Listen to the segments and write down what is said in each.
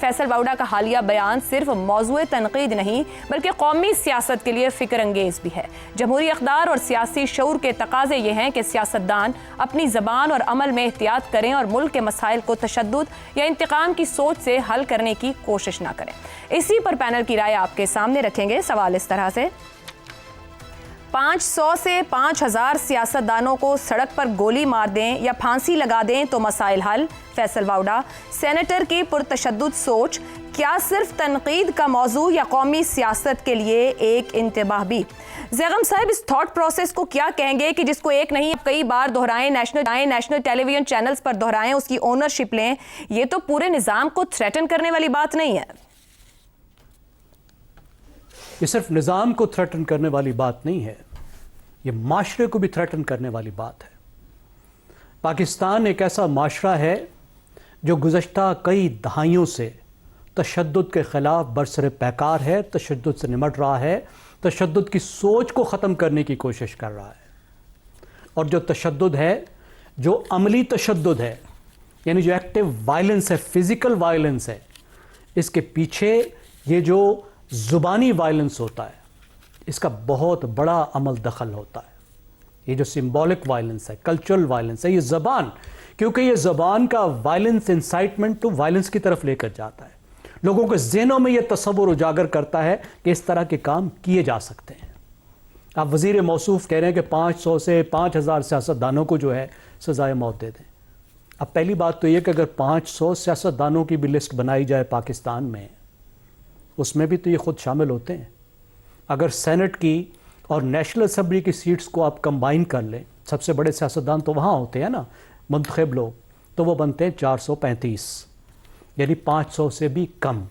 फैसल वाउडा का हालिया बयान सिर्फ मौजूए तनकीद नहीं बल्कि कौमी सियासत के लिए फिक्र अंगेज भी है। जमहूरी इक़्तिदार और सियासी शऊर के तकाजे ये हैं कि सियासतदान अपनी ज़बान और अमल में एहतियात करें और मुल्क के मसाइल को तशद्दुद या इंतकाम की सोच से हल करने की कोशिश ना करें। इसी पर पैनल की राय आपके सामने रखेंगे। सवाल इस तरह से, 500 से 5000 सियासतदानों को सड़क पर गोली मार दें या फांसी लगा दें तो मसाइल हल। फैसल वाउडा, सेनेटर की पुरतशद्दुद सोच क्या सिर्फ तनकीद का मौजू या कौमी सियासत के लिए एक इंतबाह भी? ज़ैगम साहब, इस थॉट प्रोसेस को क्या कहेंगे कि जिसको एक नहीं कई बार दोहराएं, नेशनल टेलीविजन चैनल्स पर दोहराएं, उसकी ओनरशिप लें, ये तो पूरे निज़ाम को थ्रेटन करने वाली बात नहीं है। ये सिर्फ निज़ाम को थ्रेटन करने वाली बात नहीं है, ये माशरे को भी थ्रेटन करने वाली बात है। पाकिस्तान एक ऐसा माशरा है जो गुज़श्ता कई दहाइयों से तशद्दुद के ख़िलाफ़ बरसर पैकार है, तशद्दुद से निमट रहा है, तशद्दुद की सोच को ख़त्म करने की कोशिश कर रहा है। और जो तशद्दुद है, जो अमली तशद्दुद है, यानी जो एक्टिव वायलेंस है, फ़िज़िकल वायलेंस है, इसके पीछे ये जो ज़ुबानी वायलेंस होता है, इसका बहुत बड़ा अमल दखल होता है। ये जो सिंबॉलिक वायलेंस है, कल्चरल वायलेंस है, ये ज़बान, क्योंकि ये ज़बान का वायलेंस इंसाइटमेंट टू वायलेंस की तरफ लेकर जाता है। लोगों के ज़हनों में ये तस्वुर उजागर करता है कि इस तरह के काम किए जा सकते हैं। आप वज़ीर मौसूफ़ कह रहे हैं कि 500 से 5000 सियासतदानों को जो है सज़ाए मौत दे दें। अब पहली बात तो ये कि अगर 500 सियासतदानों की भी लिस्ट बनाई जाए पाकिस्तान में, उसमें भी तो ये ख़ुद शामिल होते हैं। अगर सेनेट की और नेशनल असम्बली की सीट्स को आप कंबाइन कर लें, सबसे बड़े सियासतदान तो वहाँ होते हैं ना, मुंतखब लोग, तो वो बनते हैं 435, यानी 500 से भी कम।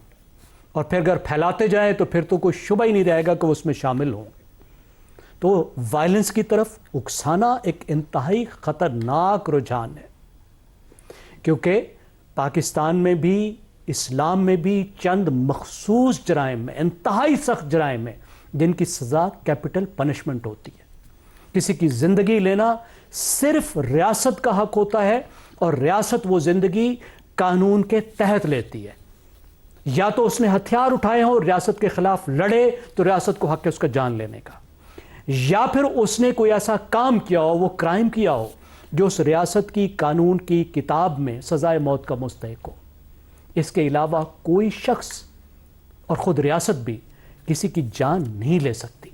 और फिर अगर फैलाते जाएं तो फिर तो कोई शुबा ही नहीं रहेगा कि वो उसमें शामिल हों। तो वायलेंस की तरफ उकसाना एक इंतहाई ख़तरनाक रुझान है, क्योंकि पाकिस्तान में भी, इस्लाम में भी चंद मखसूस जराइम में, इंतहाई सख्त जराइम में, जिनकी सज़ा कैपिटल पनिशमेंट होती है। किसी की ज़िंदगी लेना सिर्फ रियासत का हक होता है, और रियासत वो ज़िंदगी कानून के तहत लेती है। या तो उसने हथियार उठाए हों और रियासत के ख़िलाफ़ लड़े तो रियासत को हक है उसका जान लेने का, या फिर उसने कोई ऐसा काम किया हो, वो क्राइम किया हो जो उस रियासत की कानून की किताब में सज़ाए मौत का मुस्तहिक हो। इसके अलावा कोई शख्स और ख़ुद रियासत भी किसी की जान नहीं ले सकती।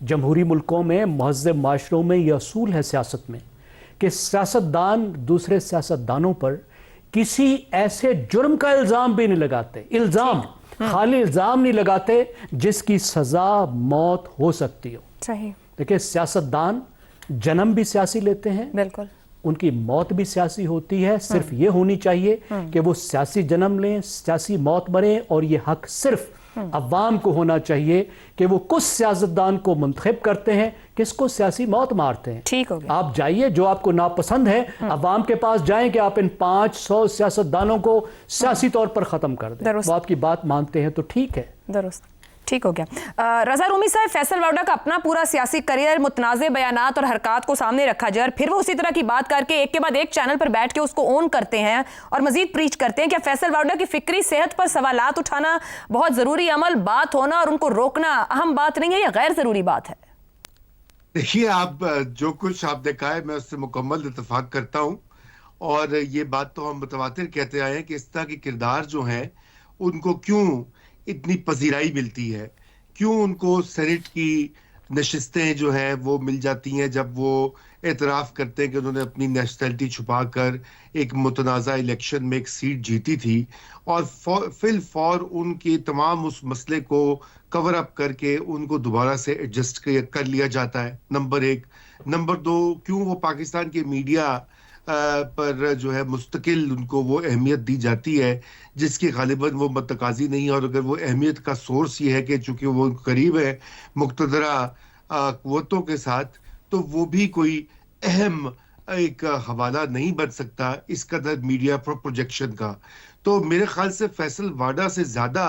जमहूरी मुल्कों में, महज़ब माशरों में यह असूल है सियासत में कि सियासतदान दूसरे सियासतदानों पर किसी ऐसे जुर्म का इल्ज़ाम भी नहीं लगाते, खाली इल्ज़ाम नहीं लगाते जिसकी सज़ा मौत हो सकती हो। सही। देखिए, सियासतदान जन्म भी सियासी लेते हैं, बिल्कुल, उनकी मौत भी सियासी होती है। सिर्फ ये होनी चाहिए कि वो सियासी जन्म लें, सियासी मौत मरें, और ये हक सिर्फ अवाम को होना चाहिए कि वो कुछ सियासतदान को मुंतखब करते हैं, किसको सियासी मौत मारते हैं। ठीक हो गया। आप जाइए, जो आपको नापसंद है, अवाम के पास जाएं कि आप इन 500 सियासतदानों को सियासी तौर पर ख़त्म कर दें। वो आपकी बात मानते हैं तो ठीक है, दुरुस्त, ठीक हो गया। रज़ा रूमी साहब, फैसल वाउडा का अपना पूरा सियासी करियर मुतनाज़े बयानात और हरकत को सामने रखा जाए और फिर वो उसी तरह की बात करके एक के बाद एक चैनल पर बैठ के उसको ओन करते हैं और मजीद प्रीच करते हैं। क्या फैसल वाउडा की फिक्री सेहत पर सवालात उठाना बहुत ज़रूरी अमल बात होना और उनको रोकना अहम बात नहीं है या गैर ज़रूरी बात है? देखिए, आप जो कुछ आपने कहा है मैं उससे मुकम्मल इत्तेफाक करता हूँ, और ये बात तो हम मुतवातिर कहते आए हैं कि इस तरह के किरदार जो हैं उनको क्यों इतनी पजीराई मिलती है, क्यों उनको सेनेट की नशिस्तें जो हैं वो मिल जाती हैं जब वो एतराफ़ करते हैं कि उन्होंने अपनी नेशनलिटी छुपा कर एक मुतनाज़ा इलेक्शन में एक सीट जीती थी, और फिल फॉर उनके तमाम उस मसले को कवर अप करके उनको दोबारा से एडजस्ट कर लिया जाता है। नंबर एक। नंबर दो, क्यों वो पाकिस्तान के मीडिया पर जो है मुस्तकिल उनको वो अहमियत दी जाती है जिसकी गालिबन वो मतकाजी नहीं है, और अगर वो अहमियत का सोर्स ये है कि चूंकि वो करीब है मुक़्तदरा क़ुव्वतों के साथ, तो वो भी कोई अहम एक हवाला नहीं बन सकता इस कदर मीडिया प्रोजेक्शन का। तो मेरे ख्याल से फैसल वाडा से ज़्यादा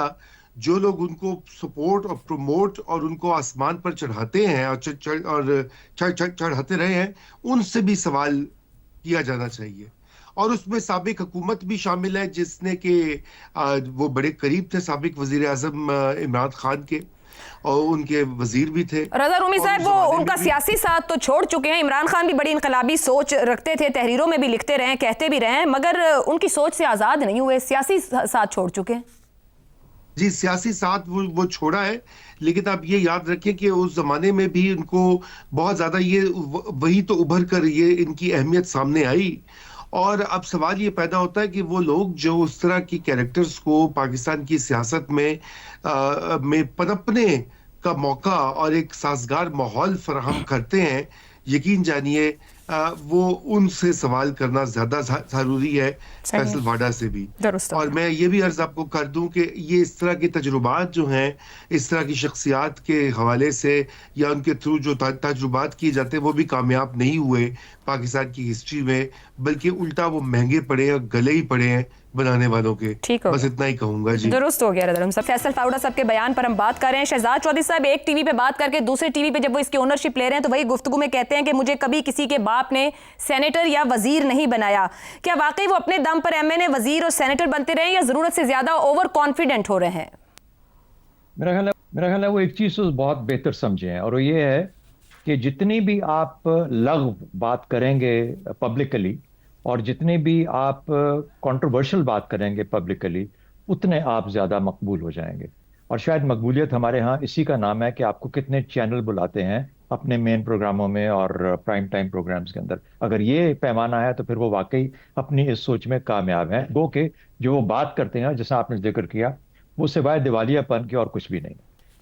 जो लोग उनको सपोर्ट और प्रमोट और उनको आसमान पर चढ़ाते हैं और चढ़ाते रहे हैं, उनसे भी सवाल किया जाना चाहिए। और उसमें साबिक हुकूमत भी शामिल है, जिसने कि वो बड़े करीब थे साबिक वजीर आजम इमरान खान के, और उनके वजीर भी थे। रजा रूमी और साहब, उस वो जमाने में उनका भी सियासी साथ तो छोड़ चुके हैं। इमरान खान भी बड़ी इनकलाबी सोच रखते थे, तहरीरों में भी लिखते रहे, कहते भी रहे, मगर उनकी सोच से आज़ाद नहीं हुए, सियासी साथ छोड़ चुके हैं। जी, सियासी साथ वो छोड़ा है, लेकिन आप ये याद रखें कि उस जमाने में भी उनको बहुत ज्यादा ये वही तो उभर कर ये इनकी अहमियत सामने आई। और अब सवाल ये पैदा होता है कि वो लोग जो उस तरह की कैरेक्टर्स को पाकिस्तान की सियासत में पनपने का मौका और एक साजगार माहौल फराहम करते हैं, यकीन जानिए वो उनसे सवाल करना ज्यादा जरूरी है, फैसल वाडा से भी। दुरुस्त। और मैं ये भी अर्ज आपको कर दूं कि ये इस तरह के तजुर्बात जो हैं, इस तरह की शख्सियात के हवाले से या उनके थ्रू जो तजुर्बात किए जाते हैं, वो भी कामयाब नहीं हुए पाकिस्तान की हिस्ट्री में, बल्कि उल्टा वो महंगे पड़े हैं, गले ही पड़े हैं बनाने वालों के। ठीक हो बस गया। इतना ही कहूंगा जी। दुरुस्त हो गया रजा रूमी साहब। फैसल वाडा साहब के बयान पर हम बात कर रहे हैं। शहजाद चौधरी साहब एक टीवी पे बात करके दूसरे टीवी पे जब वो इसकी ओनरशिप ले रहे हैं तो वही गुफ्तगू में कहते हैं कि मुझे कभी किसी के बाप ने सेनेटर या वजीर नहीं बनाया। क्या वाकई वो अपने दम पर एमएनए, वजीर और सेनेटर बनते रहे, या जरूरत से ज्यादा ओवर कॉन्फिडेंट हो रहे हैं? मेरा ख्याल है वो एक चीज तो बहुत बेहतर समझे हैं, और वो ये है कि जितनी भी आप लग़व बात करेंगे पब्लिकली और जितनी भी आप कंट्रोवर्शियल बात करेंगे पब्लिकली, उतने आप ज़्यादा मकबूल हो जाएंगे। और शायद मकबूलियत हमारे यहाँ इसी का नाम है कि आपको कितने चैनल बुलाते हैं अपने मेन प्रोग्रामों में और प्राइम टाइम प्रोग्राम्स के अंदर। अगर ये पैमाना है तो फिर वो वाकई अपनी इस सोच में कामयाब हैं। गो के जो वो बात करते हैं, जैसा आपने जिक्र किया, वो सिवाय दिवालियापन के और कुछ भी नहीं।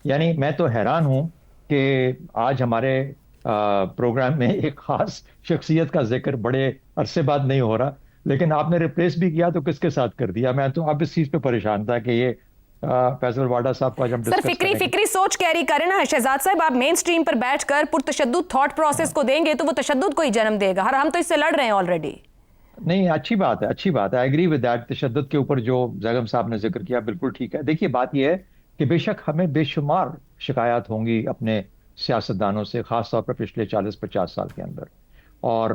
यानी मैं तो हैरान हूँ कि आज हमारे प्रोग्राम में एक खास शख्सियत का जिक्र बड़े अरसे बाद नहीं हो रहा, लेकिन आपने रिप्लेस भी किया तो किसके साथ कर दिया। मैं तो अब इस चीज पे परेशान था कि ये फैसल वाडा साहब को आज हम सर फिक्री सोच कैरी करें ना शहजाद साहब। आप मेन स्ट्रीम पर बैठकर पुरतशद्दुद थॉट प्रोसेस को देंगे तो वो तशद्दुद को ही जन्म देगा। हम तो इससे लड़ रहे हैं ऑलरेडी। नहीं, अच्छी बात है, अच्छी बात है। I agree with that. तशद्दुद के ऊपर जो जैगम साहब ने जिक्र किया बिल्कुल ठीक है। देखिए, बात यह है कि बेशक हमें बेशुमार शिकायत होंगी अपने सियासतदानों से, खासतौर पर पिछले 40-50 साल के अंदर, और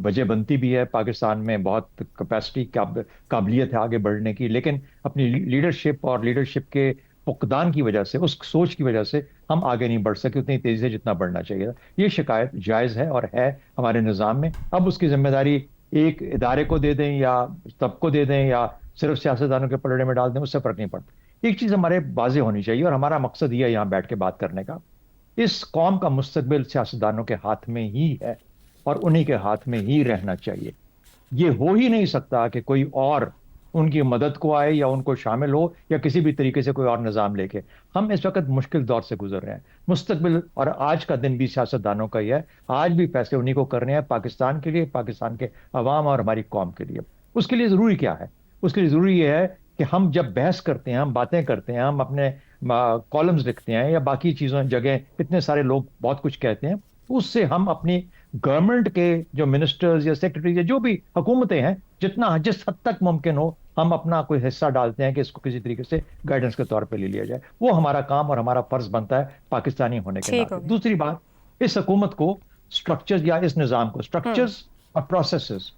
वजह बनती भी है। पाकिस्तान में बहुत कैपेसिटी, काबिलियत है आगे बढ़ने की, लेकिन अपनी लीडरशिप और लीडरशिप के फुकदान की वजह से, उस सोच की वजह से हम आगे नहीं बढ़ सके उतनी तेजी से जितना बढ़ना चाहिए था। ये शिकायत जायज़ है और है हमारे निज़ाम में। अब उसकी जिम्मेदारी एक इदारे को दे दें या सबको दे दें या सिर्फ सियासतदानों के पलड़े में डाल दें, उससे फर्क नहीं पड़ता। एक चीज़ हमारे वाज़ेह होनी चाहिए, और हमारा मकसद ये है यहाँ बैठ के बात करने का, इस कौम का मुस्तकबिल सियासतदानों के हाथ में ही है और उन्हीं के हाथ में ही रहना चाहिए। ये हो ही नहीं सकता कि कोई और उनकी मदद को आए या उनको शामिल हो या किसी भी तरीके से कोई और निज़ाम लेके। हम इस वक्त मुश्किल दौर से गुजर रहे हैं। मुस्तकबिल और आज का दिन भी सियासतदानों का ही है। आज भी फैसले उन्हीं को करने हैं, पाकिस्तान के लिए, पाकिस्तान के अवाम और हमारी कौम के लिए। उसके लिए ज़रूरी क्या है? उसके लिए ज़रूरी ये है कि हम जब बहस करते हैं, हम बातें करते हैं, हम अपने कॉलम्स लिखते हैं या बाकी चीज़ों जगह इतने सारे लोग बहुत कुछ कहते हैं, उससे हम अपनी गवर्नमेंट के जो मिनिस्टर्स या सेक्रेटरी या जो भी हुकूमतें हैं, जिस हद तक मुमकिन हो हम अपना कोई हिस्सा डालते हैं कि इसको किसी तरीके से गाइडेंस के तौर पे ले लिया जाए। वो हमारा काम और हमारा फर्ज बनता है पाकिस्तानी होने के नाते। दूसरी बात, इस हुकूमत को स्ट्रक्चर्स या इस निज़ाम को स्ट्रक्चर्स और प्रोसेसेस,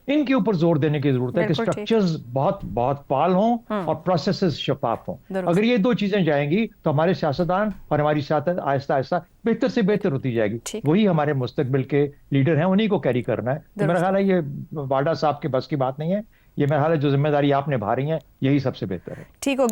इनके ऊपर जोर देने की जरूरत है कि स्ट्रक्चर्स बहुत बहुत फाल हों और प्रोसेसेस शफाफ हों। अगर ये दो चीजें जाएंगी तो हमारे सियासतदान और हमारी सियासत आहिस्ता आहिस्ता बेहतर से बेहतर होती जाएगी। वही हमारे मुस्तकबिल के लीडर हैं, उन्हीं को कैरी करना है। तो मेरा ख्याल है ये वाडा साहब के बस की बात नहीं है। ये मेरा ख्याल है जो जिम्मेदारी आप निभा रही हैं यही सबसे बेहतर है। ठीक हो गया।